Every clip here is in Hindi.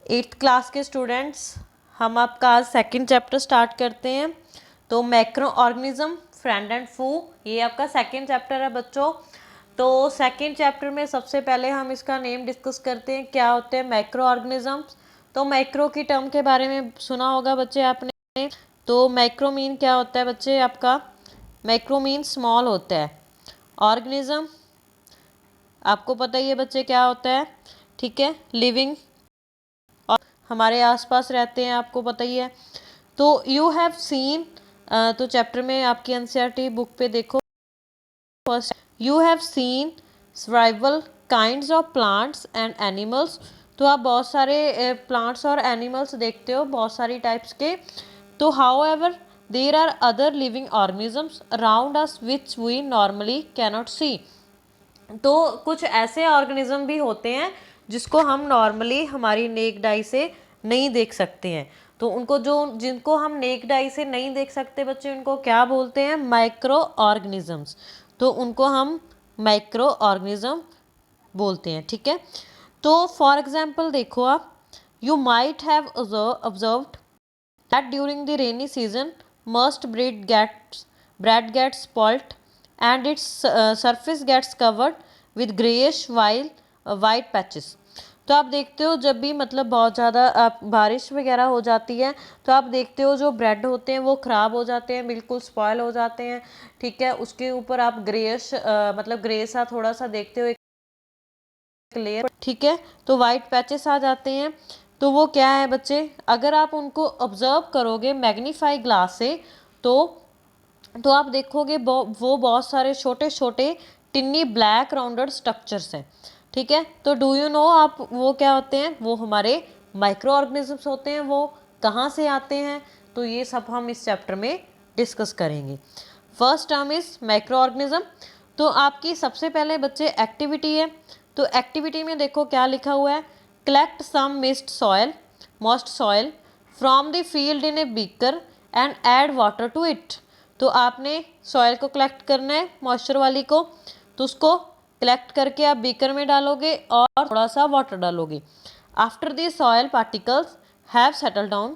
8th क्लास के स्टूडेंट्स, हम आपका आज सेकंड चैप्टर स्टार्ट करते हैं। तो मैक्रो ऑर्गेनिज्म, फ्रेंड एंड फू, ये आपका सेकंड चैप्टर है बच्चों। तो सेकंड चैप्टर में सबसे पहले हम इसका नेम डिस्कस करते हैं, क्या होते हैं मैक्रो ऑर्गेनिजम्स। तो मैक्रो की टर्म के बारे में सुना होगा बच्चे आपने। तो मैक्रो मीन क्या होता है बच्चे आपका, मैक्रो मीन स्मॉल होता है। ऑर्गेनिज्म आपको पता ही है बच्चे क्या होता है, ठीक है, लिविंग और हमारे आसपास रहते हैं, आपको पता ही है। तो यू हैव सीन, तो चैप्टर में आपकी एनसीईआरटी बुक पे देखो, first you have seen survival kinds of plants and animals. तो आप बहुत सारे प्लांट्स और एनिमल्स देखते हो, बहुत सारी टाइप्स के। तो however there are other living organisms around us which we normally cannot see. तो कुछ ऐसे ऑर्गेनिज्म भी होते हैं जिसको हम नॉर्मली हमारी नेक्ड आई से नहीं देख सकते हैं। तो उनको जिनको हम नेक्ड आई से नहीं देख सकते बच्चे, उनको क्या बोलते हैं, माइक्रो ऑर्गेनिजम्स। तो उनको हम माइक्रो ऑर्गेनिज्म बोलते हैं, ठीक है। तो फॉर एग्जाम्पल देखो आप, you might have observed that during the rainy season most bread gets spoilt and its surface gets covered with grayish while white patches। तो आप देखते हो जब भी मतलब बहुत ज़्यादा बारिश वगैरह हो जाती है, तो आप देखते हो जो ब्रेड होते हैं वो ख़राब हो जाते हैं, बिल्कुल स्पॉयल हो जाते हैं, ठीक है। उसके ऊपर आप ग्रेइश मतलब ग्रे सा थोड़ा सा देखते हो, एक लेयर, ठीक है। तो वाइट पैचेस आ जाते हैं। तो वो क्या है बच्चे, अगर आप उनको ऑब्जर्व करोगे मैग्नीफाई ग्लास से, तो आप देखोगे वो बहुत सारे छोटे छोटे टिन्नी ब्लैक राउंडेड स्ट्रक्चर्स हैं, ठीक है। तो डू यू नो आप वो क्या होते हैं, वो हमारे माइक्रो ऑर्गेनिजम्स होते हैं। वो कहाँ से आते हैं, तो ये सब हम इस चैप्टर में डिस्कस करेंगे। First term is micro organism. तो आपकी सबसे पहले बच्चे एक्टिविटी है। तो एक्टिविटी में देखो क्या लिखा हुआ है, collect some moist soil from the field in a beaker and add water to it. तो आपने सॉयल को कलेक्ट करना है, मॉइस्चर वाली को, तो उसको कलेक्ट करके आप बीकर में डालोगे और थोड़ा सा वाटर डालोगे। After the soil particles have settle down,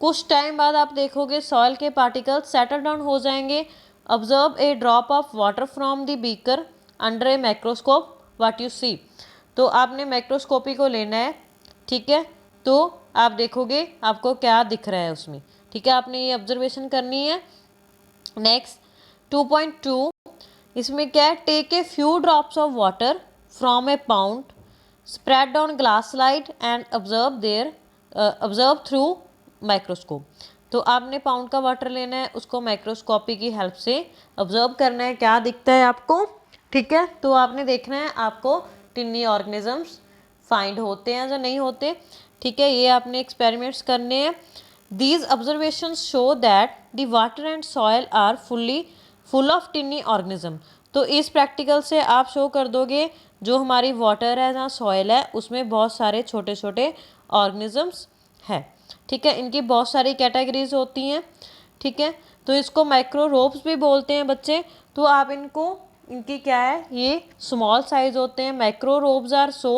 कुछ टाइम बाद आप देखोगे सॉयल के पार्टिकल्स सेटल डाउन हो जाएंगे। Observe a drop of water from the beaker under a microscope, what you see. तो आपने माइक्रोस्कोपी को लेना है, ठीक है। तो आप देखोगे आपको क्या दिख रहा है उसमें, ठीक है, आपने ये ऑब्जर्वेशन करनी है। नेक्स्ट 2.2, इसमें क्या है, take a few drops of water from a pond, spread on glass slide and observe through microscope. तो आपने पाउंड का वाटर लेना है, उसको माइक्रोस्कोपी की हेल्प से ऑब्जर्व करना है क्या दिखता है आपको, ठीक है। तो आपने देखना है आपको टिन्नी ऑर्गेनिजम्स फाइंड होते हैं या नहीं होते, ठीक है। ये आपने एक्सपेरिमेंट्स करने हैं। These observations show that the water and soil are full of tiny organism. तो इस प्रैक्टिकल से आप शो कर दोगे जो हमारी वाटर है, जहाँ सॉयल है, उसमें बहुत सारे छोटे छोटे ऑर्गेनिजम्स है, ठीक है। इनकी बहुत सारी कैटेगरीज होती हैं, ठीक है। तो इसको माइक्रोरोब्स भी बोलते हैं बच्चे। तो आप इनकी क्या है, ये स्मॉल साइज होते हैं। Microbes are so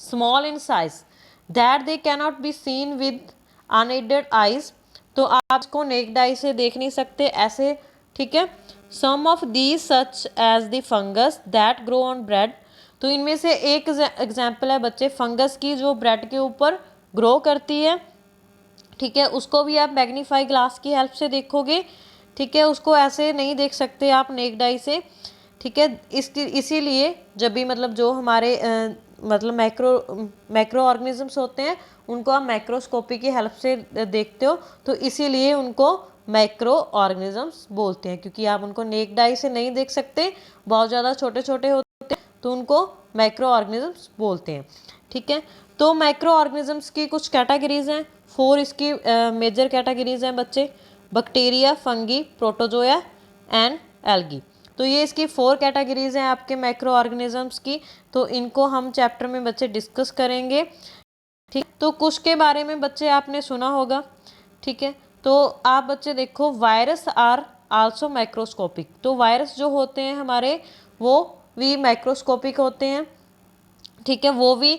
small in size that they cannot be seen with unaided eyes. तो आप इसको नेक्ड आई से देख नहीं सकते ऐसे, ठीक है। Some of these such as the fungus that grow on bread. तो इनमें से एक एग्जाम्पल है बच्चे फंगस की, जो ब्रेड के ऊपर ग्रो करती है, ठीक है। उसको भी आप मैग्नीफाई ग्लास की हेल्प से देखोगे, ठीक है। उसको ऐसे नहीं देख सकते आप नेक्ड आई से, ठीक है। इसीलिए जब भी मतलब जो हमारे मतलब मैक्रो ऑर्गेनिजम्स होते हैं, उनको आप माइक्रोस्कोपी की हेल्प से देखते हो, तो इसीलिए उनको माइक्रो ऑर्गेनिजम्स बोलते हैं, क्योंकि आप उनको नेक्ड आई से नहीं देख सकते, बहुत ज़्यादा छोटे छोटे होते हैं, तो उनको माइक्रो ऑर्गेनिजम्स बोलते हैं, ठीक है। तो माइक्रो ऑर्गेनिजम्स की कुछ कैटेगरीज हैं, 4 इसकी मेजर कैटेगरीज हैं बच्चे, बैक्टीरिया, फंगी, प्रोटोजोया एंड एल्गी। तो ये इसकी 4 कैटेगरीज हैं आपके माइक्रो ऑर्गेनिजम्स की। तो इनको हम चैप्टर में बच्चे डिस्कस करेंगे, ठीक। तो कुछ के बारे में बच्चे आपने सुना होगा, ठीक है। तो आप बच्चे देखो, वायरस आर आल्सो माइक्रोस्कोपिक। तो वायरस जो होते हैं हमारे, वो भी माइक्रोस्कोपिक होते हैं, ठीक है। वो भी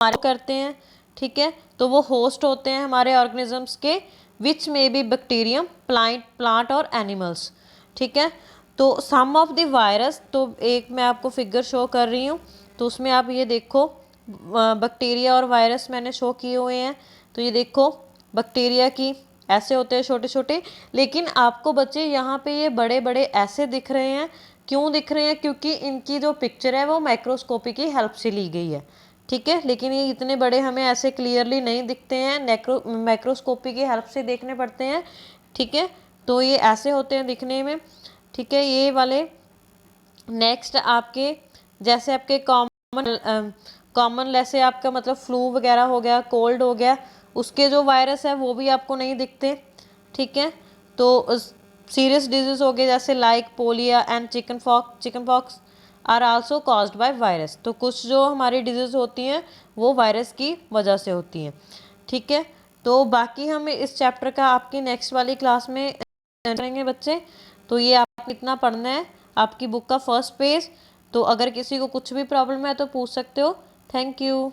हमारे करते हैं, ठीक है। तो वो होस्ट होते हैं हमारे ऑर्गेनिजम्स के, विच मे बी बैक्टीरियम, प्लांट और एनिमल्स, ठीक है। तो सम ऑफ द वायरस, तो एक मैं आपको फिगर शो कर रही हूँ, तो उसमें आप ये देखो बैक्टीरिया और वायरस मैंने शो किए हुए हैं। तो ये देखो बैक्टीरिया की ऐसे होते हैं छोटे छोटे, लेकिन आपको बच्चे यहाँ पे ये बड़े बड़े ऐसे दिख रहे हैं। क्यों दिख रहे हैं? क्योंकि इनकी जो पिक्चर है वो माइक्रोस्कोपी की हेल्प से ली गई है, ठीक है। लेकिन ये इतने बड़े हमें ऐसे क्लियरली नहीं दिखते हैं, माइक्रोस्कोपी की हेल्प से देखने पड़ते हैं, ठीक है। तो ये ऐसे होते हैं दिखने में, ठीक है, ये वाले। नेक्स्ट आपके जैसे आपके कॉमन जैसे आपका मतलब फ्लू वगैरह हो गया, कोल्ड हो गया, उसके जो वायरस है वो भी आपको नहीं दिखते, ठीक है। तो सीरियस डिजीज हो गए जैसे like polio and chicken pox are also caused by virus. तो कुछ जो हमारी डिजीज होती हैं वो वायरस की वजह से होती हैं, ठीक है। तो बाकी हम इस चैप्टर का आपकी नेक्स्ट वाली क्लास में करेंगे बच्चे। तो ये आपको इतना पढ़ना है, आपकी बुक का फर्स्ट पेज। तो अगर किसी को कुछ भी प्रॉब्लम है तो पूछ सकते हो। Thank you.